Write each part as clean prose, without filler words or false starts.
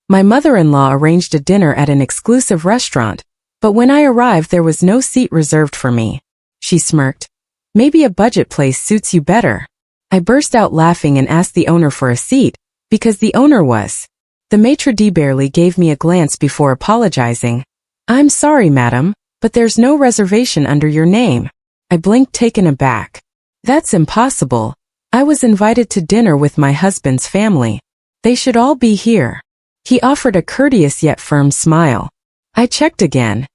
My mother-in-law arranged a dinner at an exclusive restaurant, but when I arrived there was no seat reserved for me. She smirked. Maybe a budget place suits you better. I burst out laughing and asked the owner for a seat, because the owner was. The maitre d' barely gave me a glance before apologizing. I'm sorry, madam, but there's no reservation under your name. I blinked, taken aback. That's impossible. I was invited to dinner with my husband's family. They should all be here. He offered a courteous yet firm smile. I checked again.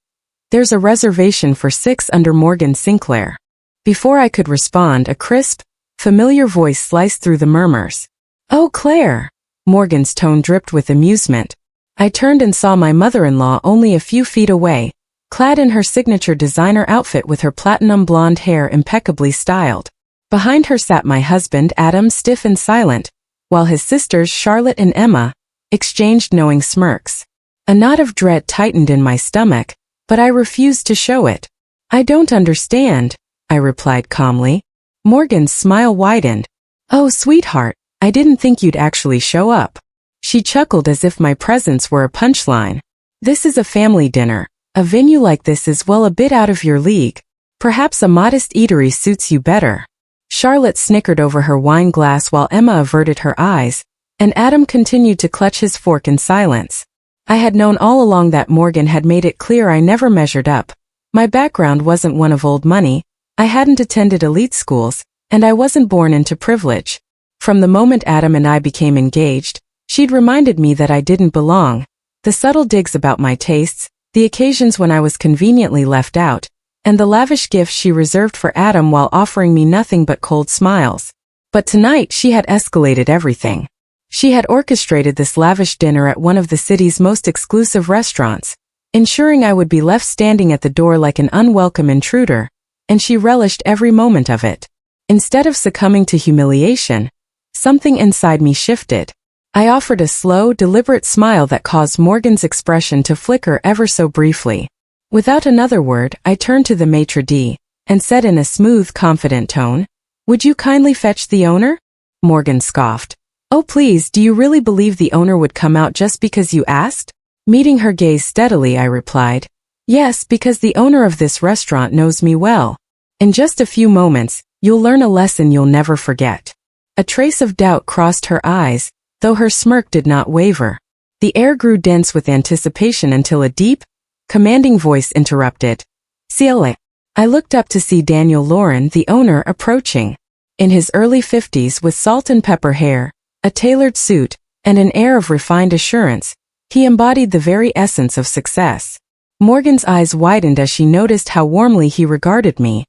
There's a reservation for 6 under Morgan Sinclair. Before I could respond, a crisp, familiar voice sliced through the murmurs. Oh, Claire! Morgan's tone dripped with amusement. I turned and saw my mother-in-law only a few feet away, clad in her signature designer outfit with her platinum blonde hair impeccably styled. Behind her sat my husband, Adam, stiff and silent, while his sisters, Charlotte and Emma, exchanged knowing smirks. A knot of dread tightened in my stomach, but I refused to show it. I don't understand, I replied calmly. Morgan's smile widened. Oh, sweetheart, I didn't think you'd actually show up. She chuckled as if my presence were a punchline. This is a family dinner. A venue like this is well a bit out of your league. Perhaps a modest eatery suits you better. Charlotte snickered over her wine glass while Emma averted her eyes, and Adam continued to clutch his fork in silence. I had known all along that Morgan had made it clear I never measured up. My background wasn't one of old money, I hadn't attended elite schools, and I wasn't born into privilege. From the moment Adam and I became engaged, she'd reminded me that I didn't belong. The subtle digs about my tastes, the occasions when I was conveniently left out, and the lavish gifts she reserved for Adam while offering me nothing but cold smiles. But tonight she had escalated everything. She had orchestrated this lavish dinner at one of the city's most exclusive restaurants, ensuring I would be left standing at the door like an unwelcome intruder, and she relished every moment of it. Instead of succumbing to humiliation, something inside me shifted. I offered a slow, deliberate smile that caused Morgan's expression to flicker ever so briefly. Without another word, I turned to the maitre d' and said in a smooth, confident tone, "Would you kindly fetch the owner?" Morgan scoffed. "Oh please, do you really believe the owner would come out just because you asked?" Meeting her gaze steadily, I replied, "Yes, because the owner of this restaurant knows me well. In just a few moments, you'll learn a lesson you'll never forget." A trace of doubt crossed her eyes, though her smirk did not waver. The air grew dense with anticipation until a deep, commanding voice interrupted. "Ciele." I looked up to see Daniel Lauren, the owner, approaching. In his early 50s with salt and pepper hair, a tailored suit, and an air of refined assurance, he embodied the very essence of success. Morgan's eyes widened as she noticed how warmly he regarded me,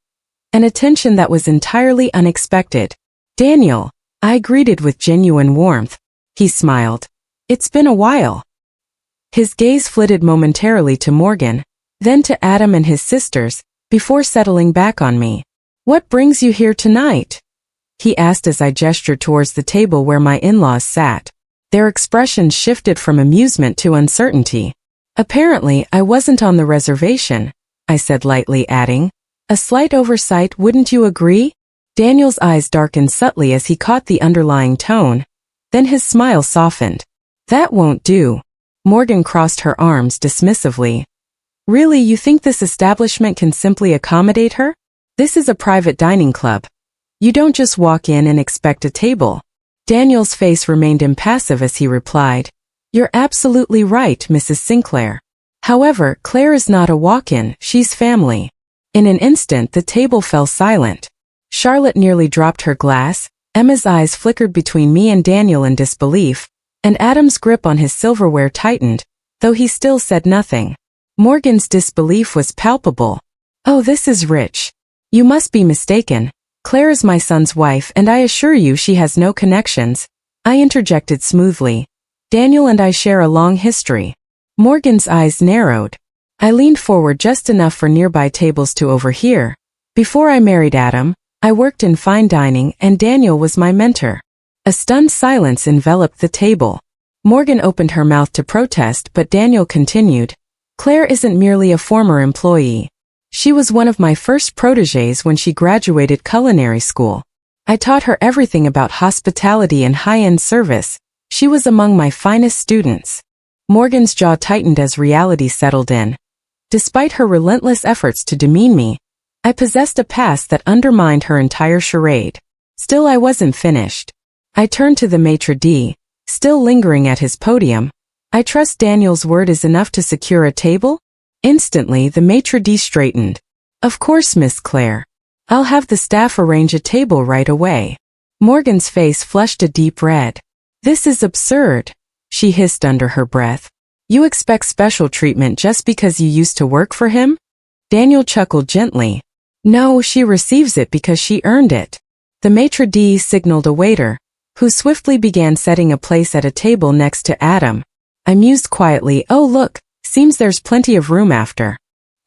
an attention that was entirely unexpected. "Daniel," I greeted with genuine warmth. He smiled. "It's been a while." His gaze flitted momentarily to Morgan, then to Adam and his sisters, before settling back on me. "What brings you here tonight?" he asked as I gestured towards the table where my in-laws sat. Their expressions shifted from amusement to uncertainty. "Apparently, I wasn't on the reservation," I said lightly, adding, "A slight oversight, wouldn't you agree?" Daniel's eyes darkened subtly as he caught the underlying tone. Then his smile softened. "That won't do." Morgan crossed her arms dismissively. "Really, you think this establishment can simply accommodate her? This is a private dining club. You don't just walk in and expect a table." Daniel's face remained impassive as he replied, "You're absolutely right, Mrs. Sinclair. However, Claire is not a walk-in, she's family." In an instant, the table fell silent. Charlotte nearly dropped her glass, Emma's eyes flickered between me and Daniel in disbelief, and Adam's grip on his silverware tightened, though he still said nothing. Morgan's disbelief was palpable. "Oh, this is rich. You must be mistaken. Claire is my son's wife and I assure you she has no connections," I interjected smoothly. "Daniel and I share a long history." Morgan's eyes narrowed. I leaned forward just enough for nearby tables to overhear. "Before I married Adam, I worked in fine dining and Daniel was my mentor." A stunned silence enveloped the table. Morgan opened her mouth to protest, but Daniel continued, "Claire isn't merely a former employee. She was one of my first protégés when she graduated culinary school. I taught her everything about hospitality and high-end service. She was among my finest students." Morgan's jaw tightened as reality settled in. Despite her relentless efforts to demean me, I possessed a past that undermined her entire charade. Still, I wasn't finished. I turned to the maitre d', still lingering at his podium. I trust Daniel's word is enough to secure a table? Instantly, the maitre d' straightened. Of course, Miss Claire. I'll have the staff arrange a table right away. Morgan's face flushed a deep red. This is absurd, she hissed under her breath. You expect special treatment just because you used to work for him? Daniel chuckled gently. No, she receives it because she earned it. The maitre d' signaled a waiter, who swiftly began setting a place at a table next to Adam. I mused quietly, oh look, seems there's plenty of room after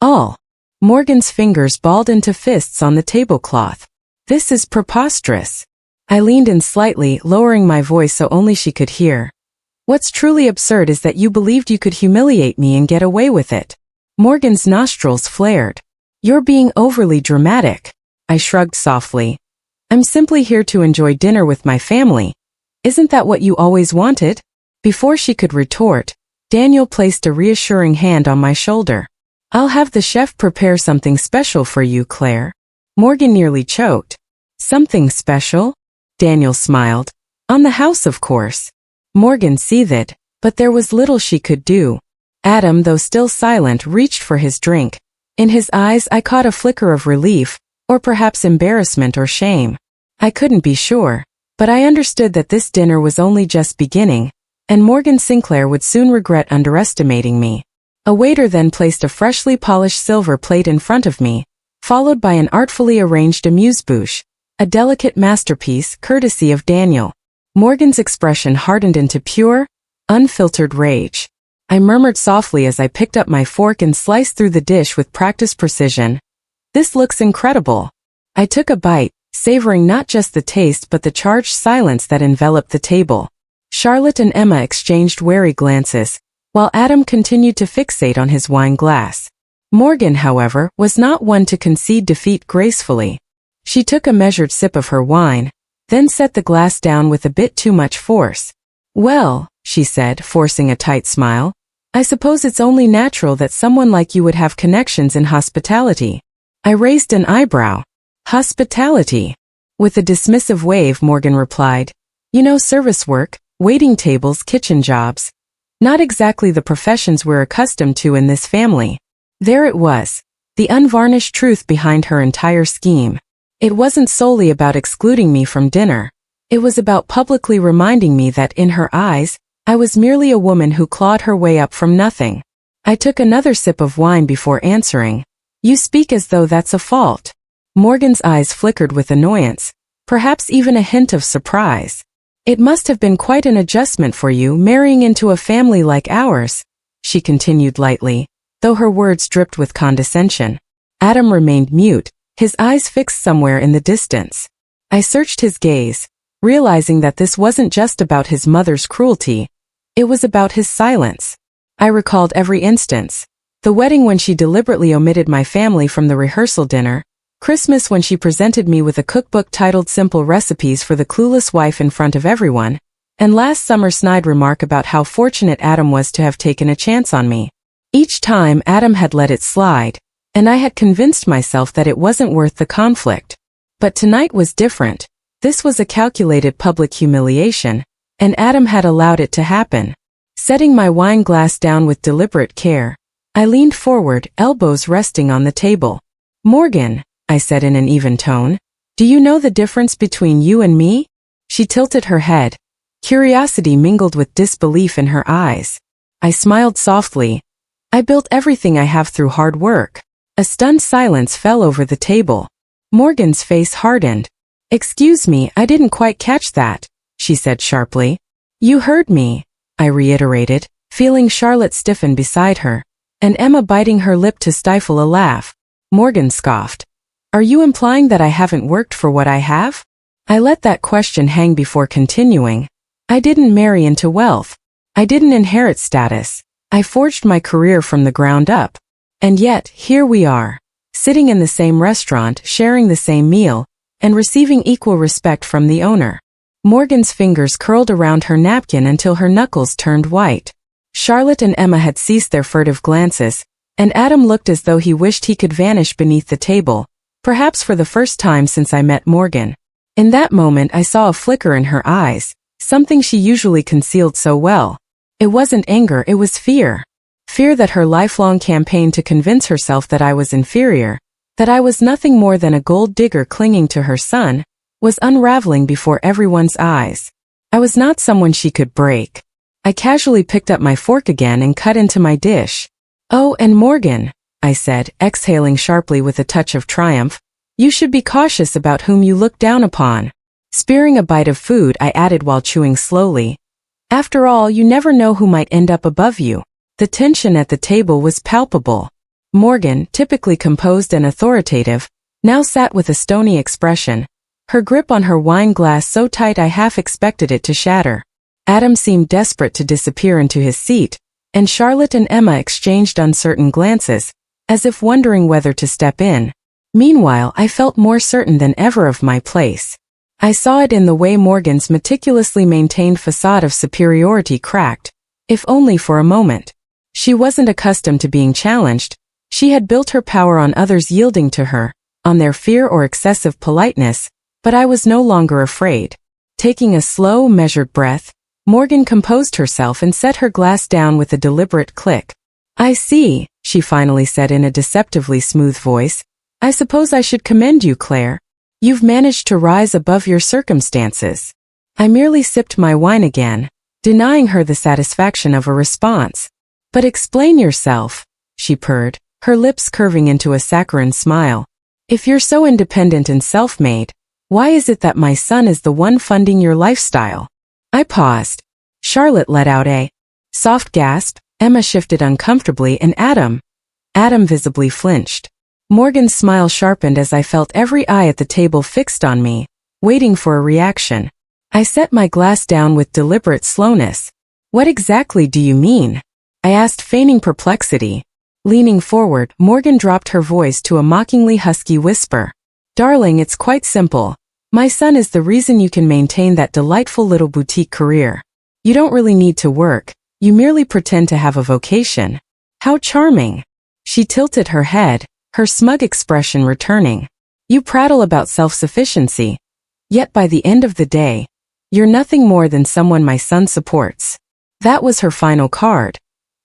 all. Morgan's fingers balled into fists on the tablecloth. This is preposterous. I leaned in slightly, lowering my voice so only she could hear. What's truly absurd is that you believed you could humiliate me and get away with it. Morgan's nostrils flared. You're being overly dramatic. I shrugged softly. I'm simply here to enjoy dinner with my family. Isn't that what you always wanted? Before she could retort, Daniel placed a reassuring hand on my shoulder. I'll have the chef prepare something special for you, Claire. Morgan nearly choked. Something special? Daniel smiled. On the house, of course. Morgan seethed, but there was little she could do. Adam, though still silent, reached for his drink. In his eyes I caught a flicker of relief, or perhaps embarrassment or shame. I couldn't be sure, but I understood that this dinner was only just beginning, and Morgan Sinclair would soon regret underestimating me. A waiter then placed a freshly polished silver plate in front of me, followed by an artfully arranged amuse-bouche, a delicate masterpiece courtesy of Daniel. Morgan's expression hardened into pure, unfiltered rage. I murmured softly as I picked up my fork and sliced through the dish with practiced precision. This looks incredible. I took a bite, savoring not just the taste but the charged silence that enveloped the table. Charlotte and Emma exchanged wary glances, while Adam continued to fixate on his wine glass. Morgan, however, was not one to concede defeat gracefully. She took a measured sip of her wine, then set the glass down with a bit too much force. Well, she said, forcing a tight smile, I suppose it's only natural that someone like you would have connections in hospitality. I raised an eyebrow. Hospitality. With a dismissive wave, Morgan replied, You know, service work, waiting tables, kitchen jobs. Not exactly the professions we're accustomed to in this family. There it was, the unvarnished truth behind her entire scheme. It wasn't solely about excluding me from dinner. It was about publicly reminding me that in her eyes, I was merely a woman who clawed her way up from nothing. I took another sip of wine before answering. You speak as though that's a fault. Morgan's eyes flickered with annoyance, perhaps even a hint of surprise. It must have been quite an adjustment for you marrying into a family like ours, she continued lightly, though her words dripped with condescension. Adam remained mute, his eyes fixed somewhere in the distance. I searched his gaze, realizing that this wasn't just about his mother's cruelty. It was about his silence. I recalled every instance. The wedding when she deliberately omitted my family from the rehearsal dinner, Christmas when she presented me with a cookbook titled Simple Recipes for the Clueless Wife in front of everyone, and last summer's snide remark about how fortunate Adam was to have taken a chance on me. Each time Adam had let it slide, and I had convinced myself that it wasn't worth the conflict. But tonight was different. This was a calculated public humiliation, and Adam had allowed it to happen. Setting my wine glass down with deliberate care, I leaned forward, elbows resting on the table. Morgan, I said in an even tone, do you know the difference between you and me? She tilted her head. Curiosity mingled with disbelief in her eyes. I smiled softly. I built everything I have through hard work. A stunned silence fell over the table. Morgan's face hardened. Excuse me, I didn't quite catch that, she said sharply. You heard me, I reiterated, feeling Charlotte stiffen beside her, and Emma biting her lip to stifle a laugh. Morgan scoffed. Are you implying that I haven't worked for what I have? I let that question hang before continuing. I didn't marry into wealth. I didn't inherit status. I forged my career from the ground up. And yet, here we are, sitting in the same restaurant, sharing the same meal, and receiving equal respect from the owner. Morgan's fingers curled around her napkin until her knuckles turned white. Charlotte and Emma had ceased their furtive glances, and Adam looked as though he wished he could vanish beneath the table, perhaps for the first time since I met Morgan. In that moment I saw a flicker in her eyes, something she usually concealed so well. It wasn't anger, it was fear. Fear that her lifelong campaign to convince herself that I was inferior, that I was nothing more than a gold digger clinging to her son, was unraveling before everyone's eyes. I was not someone she could break. I casually picked up my fork again and cut into my dish. "Oh, and Morgan," I said, exhaling sharply with a touch of triumph, "you should be cautious about whom you look down upon." Spearing a bite of food, I added while chewing slowly, "After all, you never know who might end up above you." The tension at the table was palpable. Morgan, typically composed and authoritative, now sat with a stony expression, her grip on her wine glass so tight I half expected it to shatter. Adam seemed desperate to disappear into his seat, and Charlotte and Emma exchanged uncertain glances, as if wondering whether to step in. Meanwhile, I felt more certain than ever of my place. I saw it in the way Morgan's meticulously maintained facade of superiority cracked, if only for a moment. She wasn't accustomed to being challenged. She had built her power on others yielding to her, on their fear or excessive politeness, but I was no longer afraid. Taking a slow, measured breath, Morgan composed herself and set her glass down with a deliberate click. "I see," she finally said in a deceptively smooth voice. "I suppose I should commend you, Claire. You've managed to rise above your circumstances." I merely sipped my wine again, denying her the satisfaction of a response. "But explain yourself," she purred, her lips curving into a saccharine smile. "If you're so independent and self-made, why is it that my son is the one funding your lifestyle?" I paused. Charlotte let out a soft gasp, Emma shifted uncomfortably, and Adam visibly flinched. Morgan's smile sharpened as I felt every eye at the table fixed on me, waiting for a reaction. I set my glass down with deliberate slowness. "What exactly do you mean?" I asked, feigning perplexity. Leaning forward, Morgan dropped her voice to a mockingly husky whisper. "Darling, it's quite simple. My son is the reason you can maintain that delightful little boutique career. You don't really need to work, you merely pretend to have a vocation." "How charming." She tilted her head, her smug expression returning. "You prattle about self-sufficiency. Yet by the end of the day, you're nothing more than someone my son supports." That was her final card.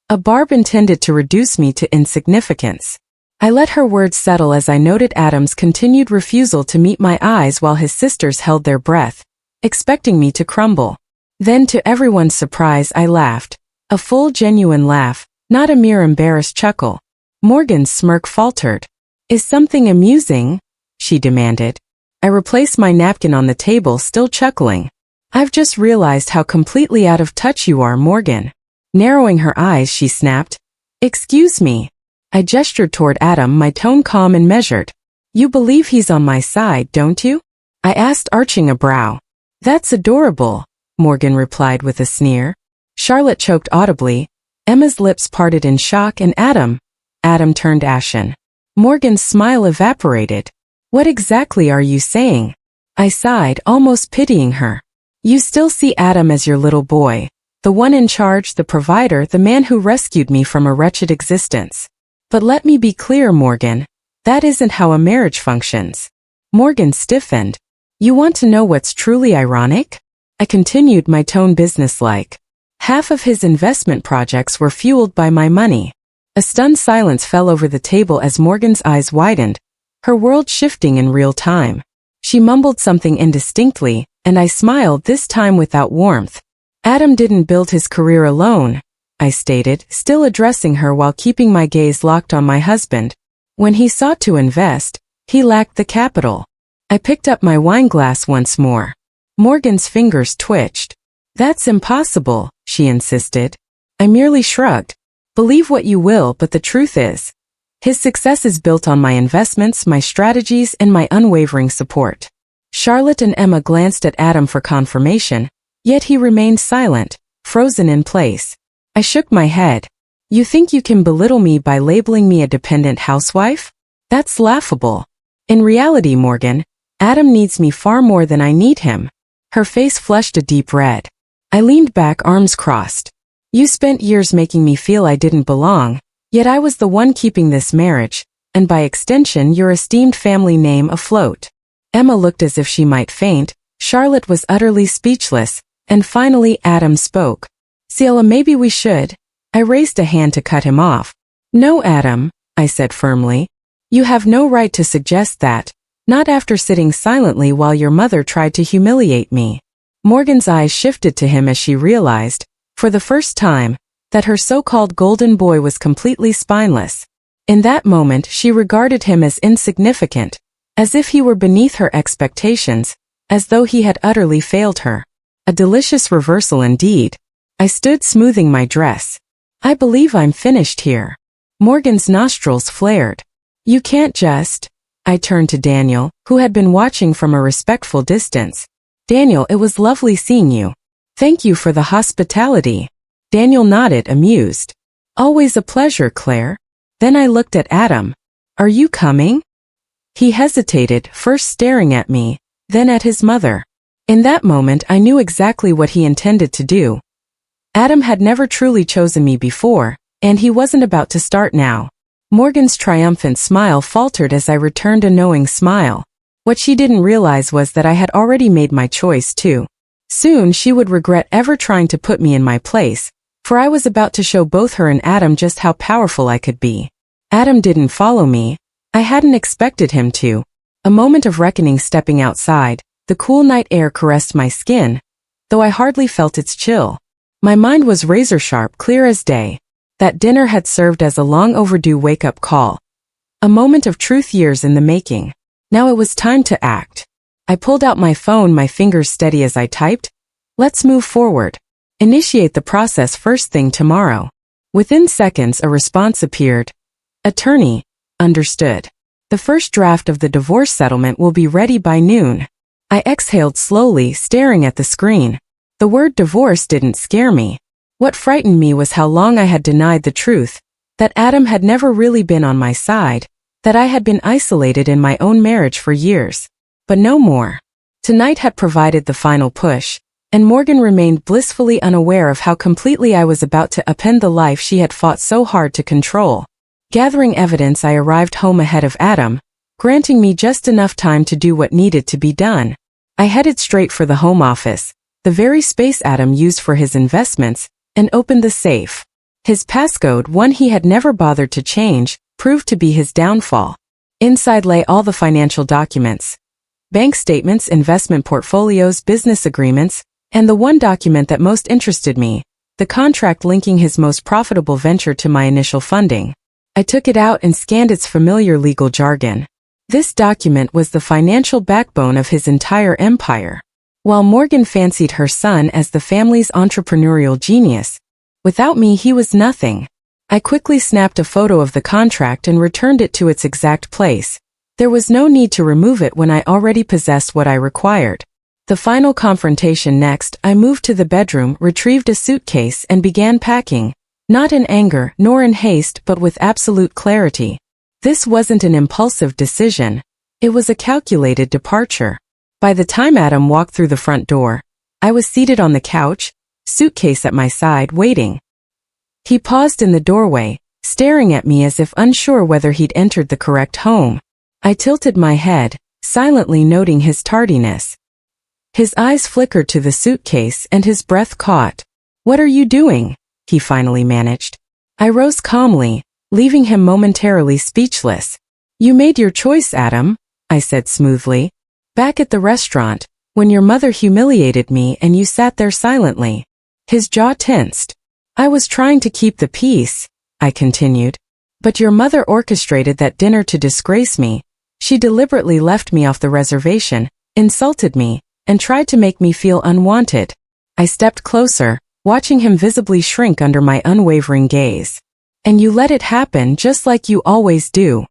A barb intended to reduce me to insignificance. I let her words settle as I noted Adam's continued refusal to meet my eyes while his sisters held their breath, expecting me to crumble. Then, to everyone's surprise, I laughed. A full, genuine laugh, not a mere embarrassed chuckle. Morgan's smirk faltered. "Is something amusing?" she demanded. I replaced my napkin on the table, still chuckling. "I've just realized how completely out of touch you are, Morgan." Narrowing her eyes, she snapped, "Excuse me." I gestured toward Adam, my tone calm and measured. "You believe he's on my side, don't you?" I asked, arching a brow. "That's adorable," Morgan replied with a sneer. Charlotte choked audibly. Emma's lips parted in shock, and Adam turned ashen. Morgan's smile evaporated. "What exactly are you saying?" I sighed, almost pitying her. "You still see Adam as your little boy, the one in charge, the provider, the man who rescued me from a wretched existence. But let me be clear, Morgan, that isn't how a marriage functions." Morgan stiffened. "You want to know what's truly ironic?" I continued, my tone businesslike. "Half of his investment projects were fueled by my money." A stunned silence fell over the table as Morgan's eyes widened, her world shifting in real time. She mumbled something indistinctly, and I smiled, this time without warmth. "Adam didn't build his career alone," I stated, still addressing her while keeping my gaze locked on my husband. "When he sought to invest, he lacked the capital." I picked up my wine glass once more. Morgan's fingers twitched. "That's impossible," she insisted. I merely shrugged. "Believe what you will, but the truth is, his success is built on my investments, my strategies, and my unwavering support." Charlotte and Emma glanced at Adam for confirmation, yet he remained silent, frozen in place. I shook my head. "You think you can belittle me by labeling me a dependent housewife? That's laughable. In reality, Morgan, Adam needs me far more than I need him." Her face flushed a deep red. I leaned back, arms crossed. You spent years making me feel I didn't belong, yet I was the one keeping this marriage, and by extension your esteemed family name afloat. Emma looked as if she might faint, Charlotte was utterly speechless, and finally Adam spoke. Ciela, maybe we should. I raised a hand to cut him off. No, Adam, I said firmly. You have no right to suggest that, not after sitting silently while your mother tried to humiliate me. Morgan's eyes shifted to him as she realized, for the first time, that her so-called golden boy was completely spineless. In that moment she regarded him as insignificant, as if he were beneath her expectations, as though he had utterly failed her. A delicious reversal indeed. I stood smoothing my dress. I believe I'm finished here. Morgan's nostrils flared. You can't just... I turned to Daniel, who had been watching from a respectful distance. Daniel, it was lovely seeing you. Thank you for the hospitality. Daniel nodded, amused. Always a pleasure, Claire. Then I looked at Adam. Are you coming? He hesitated, first staring at me, then at his mother. In that moment I knew exactly what he intended to do. Adam had never truly chosen me before, and he wasn't about to start now. Morgan's triumphant smile faltered as I returned a knowing smile. What she didn't realize was that I had already made my choice too. Soon she would regret ever trying to put me in my place, for I was about to show both her and Adam just how powerful I could be. Adam didn't follow me. I hadn't expected him to. A moment of reckoning stepping outside, the cool night air caressed my skin, though I hardly felt its chill. My mind was razor-sharp, clear as day. That dinner had served as a long overdue wake-up call. A moment of truth, years in the making. Now it was time to act. I pulled out my phone, my fingers steady as I typed. Let's move forward. Initiate the process first thing tomorrow. Within seconds a response appeared. Attorney. Understood. The first draft of the divorce settlement will be ready by noon. I exhaled slowly, staring at the screen. The word divorce didn't scare me. What frightened me was how long I had denied the truth, that Adam had never really been on my side, that I had been isolated in my own marriage for years. But no more. Tonight had provided the final push, and Morgan remained blissfully unaware of how completely I was about to upend the life she had fought so hard to control. Gathering evidence, I arrived home ahead of Adam, granting me just enough time to do what needed to be done. I headed straight for the home office, the very space Adam used for his investments, and opened the safe. His passcode, one he had never bothered to change, proved to be his downfall. Inside lay all the financial documents. Bank statements, investment portfolios, business agreements, and the one document that most interested me, the contract linking his most profitable venture to my initial funding. I took it out and scanned its familiar legal jargon. This document was the financial backbone of his entire empire. While Morgan fancied her son as the family's entrepreneurial genius, without me he was nothing. I quickly snapped a photo of the contract and returned it to its exact place. There was no need to remove it when I already possessed what I required. The final confrontation next, I moved to the bedroom, retrieved a suitcase and began packing, not in anger nor in haste but with absolute clarity. This wasn't an impulsive decision. It was a calculated departure. By the time Adam walked through the front door, I was seated on the couch, suitcase at my side, waiting. He paused in the doorway, staring at me as if unsure whether he'd entered the correct home. I tilted my head, silently noting his tardiness. His eyes flickered to the suitcase and his breath caught. "What are you doing?" he finally managed. I rose calmly, leaving him momentarily speechless. "You made your choice, Adam," I said smoothly. "Back at the restaurant, when your mother humiliated me and you sat there silently." His jaw tensed. "I was trying to keep the peace," I continued. "But your mother orchestrated that dinner to disgrace me. She deliberately left me off the reservation, insulted me, and tried to make me feel unwanted." I stepped closer, watching him visibly shrink under my unwavering gaze. "And you let it happen just like you always do."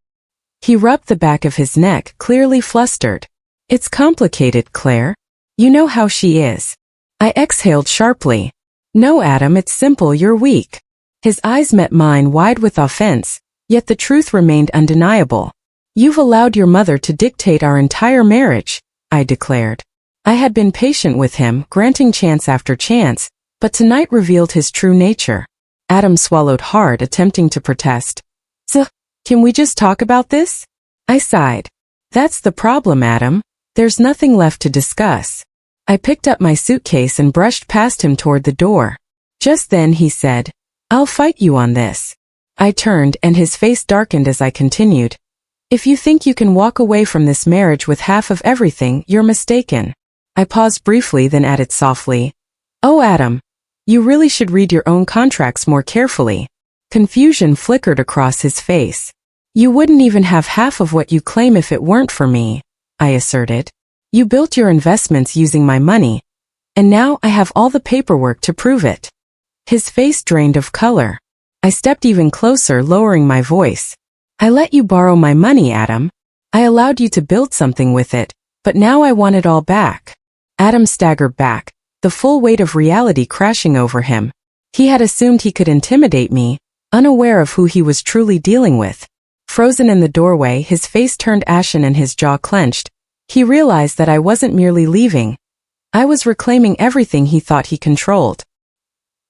He rubbed the back of his neck, clearly flustered. "It's complicated, Claire. You know how she is." I exhaled sharply. "No, Adam, it's simple, you're weak." His eyes met mine, wide with offense, yet the truth remained undeniable. "You've allowed your mother to dictate our entire marriage," I declared. I had been patient with him, granting chance after chance, But tonight revealed his true nature. Adam swallowed hard, attempting to protest. Can we just talk about this? I sighed. That's the problem, Adam. There's nothing left to discuss. I picked up my suitcase and brushed past him toward the door. Just then he said, I'll fight you on this. I turned and his face darkened as I continued. If you think you can walk away from this marriage with half of everything, you're mistaken. I paused briefly, then added softly, Oh, Adam, you really should read your own contracts more carefully. Confusion flickered across his face. You wouldn't even have half of what you claim if it weren't for me, I asserted. You built your investments using my money, and now I have all the paperwork to prove it. His face drained of color. I stepped even closer, lowering my voice. I let you borrow my money, Adam. I allowed you to build something with it, but now I want it all back. Adam staggered back, the full weight of reality crashing over him. He had assumed he could intimidate me, unaware of who he was truly dealing with. Frozen in the doorway, his face turned ashen and his jaw clenched. He realized that I wasn't merely leaving. I was reclaiming everything he thought he controlled.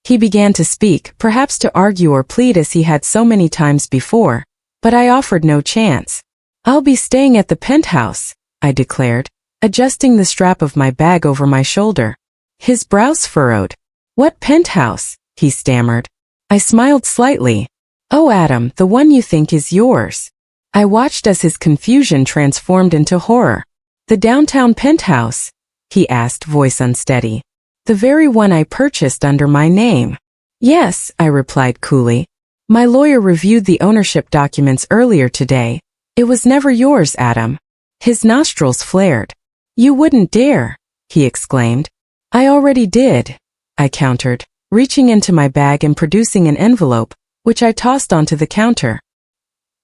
He began to speak, perhaps to argue or plead as he had so many times before, but I offered no chance. I'll be staying at the penthouse, I declared, adjusting the strap of my bag over my shoulder. His brows furrowed. What penthouse? He stammered. I smiled slightly. Oh, Adam, the one you think is yours. I watched as his confusion transformed into horror. The downtown penthouse? He asked, voice unsteady. The very one I purchased under my name. Yes, I replied coolly. My lawyer reviewed the ownership documents earlier today. It was never yours, Adam. His nostrils flared. You wouldn't dare, he exclaimed. I already did, I countered, reaching into my bag and producing an envelope, which I tossed onto the counter.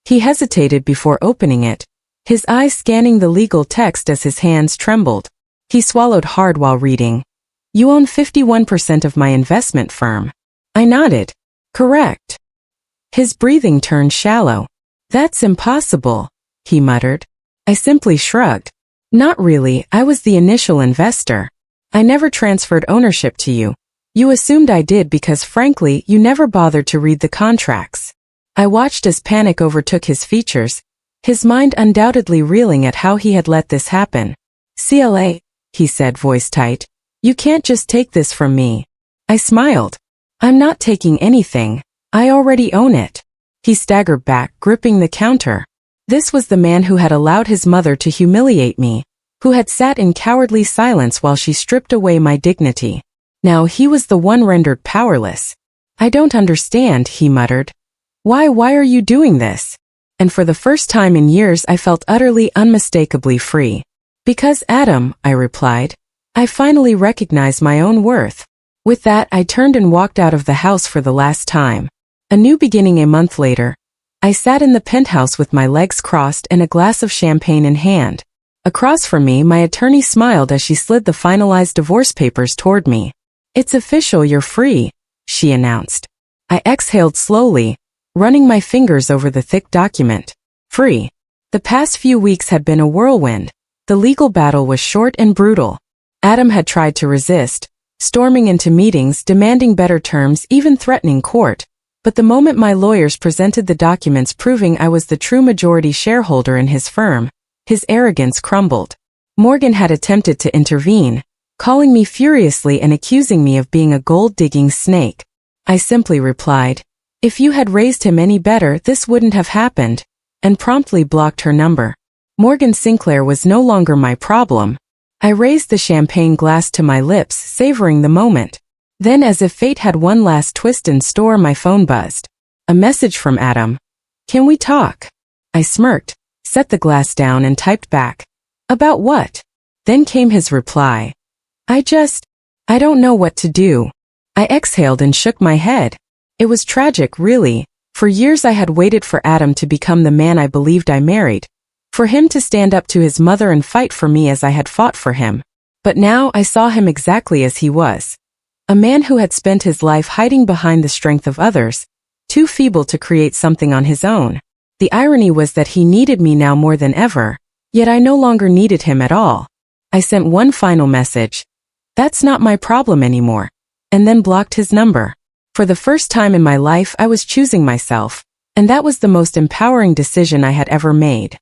He hesitated before opening it, his eyes scanning the legal text as his hands trembled. He swallowed hard while reading. You own 51% of my investment firm. I nodded. Correct. His breathing turned shallow. That's impossible, he muttered. I simply shrugged. Not really, I was the initial investor. I never transferred ownership to you. You assumed I did because frankly, you never bothered to read the contracts. I watched as panic overtook his features, his mind undoubtedly reeling at how he had let this happen. CLA, he said, voice tight. You can't just take this from me. I smiled. I'm not taking anything. I already own it. He staggered back, gripping the counter. This was the man who had allowed his mother to humiliate me, who had sat in cowardly silence while she stripped away my dignity. Now he was the one rendered powerless. I don't understand, he muttered. Why are you doing this? And for the first time in years I felt utterly unmistakably free. Because Adam, I replied. I finally recognized my own worth. With that, I turned and walked out of the house for the last time. A new beginning a month later. I sat in the penthouse with my legs crossed and a glass of champagne in hand. Across from me, my attorney smiled as she slid the finalized divorce papers toward me. It's official, you're free, she announced. I exhaled slowly, running my fingers over the thick document. Free. The past few weeks had been a whirlwind. The legal battle was short and brutal. Adam had tried to resist, storming into meetings, demanding better terms, even threatening court. But the moment my lawyers presented the documents proving I was the true majority shareholder in his firm, his arrogance crumbled. Morgan had attempted to intervene, calling me furiously and accusing me of being a gold-digging snake. I simply replied, if you had raised him any better, this wouldn't have happened, and promptly blocked her number. Morgan Sinclair was no longer my problem. I raised the champagne glass to my lips, savoring the moment. Then, as if fate had one last twist in store, my phone buzzed. A message from Adam. Can we talk? I smirked, set the glass down and typed back. About what? Then came his reply. I don't know what to do. I exhaled and shook my head. It was tragic, really. For years I had waited for Adam to become the man I believed I married. For him to stand up to his mother and fight for me as I had fought for him. But now I saw him exactly as he was. A man who had spent his life hiding behind the strength of others, too feeble to create something on his own. The irony was that he needed me now more than ever, yet I no longer needed him at all. I sent one final message. That's not my problem anymore. and then blocked his number. For the first time in my life, I was choosing myself, and that was the most empowering decision I had ever made.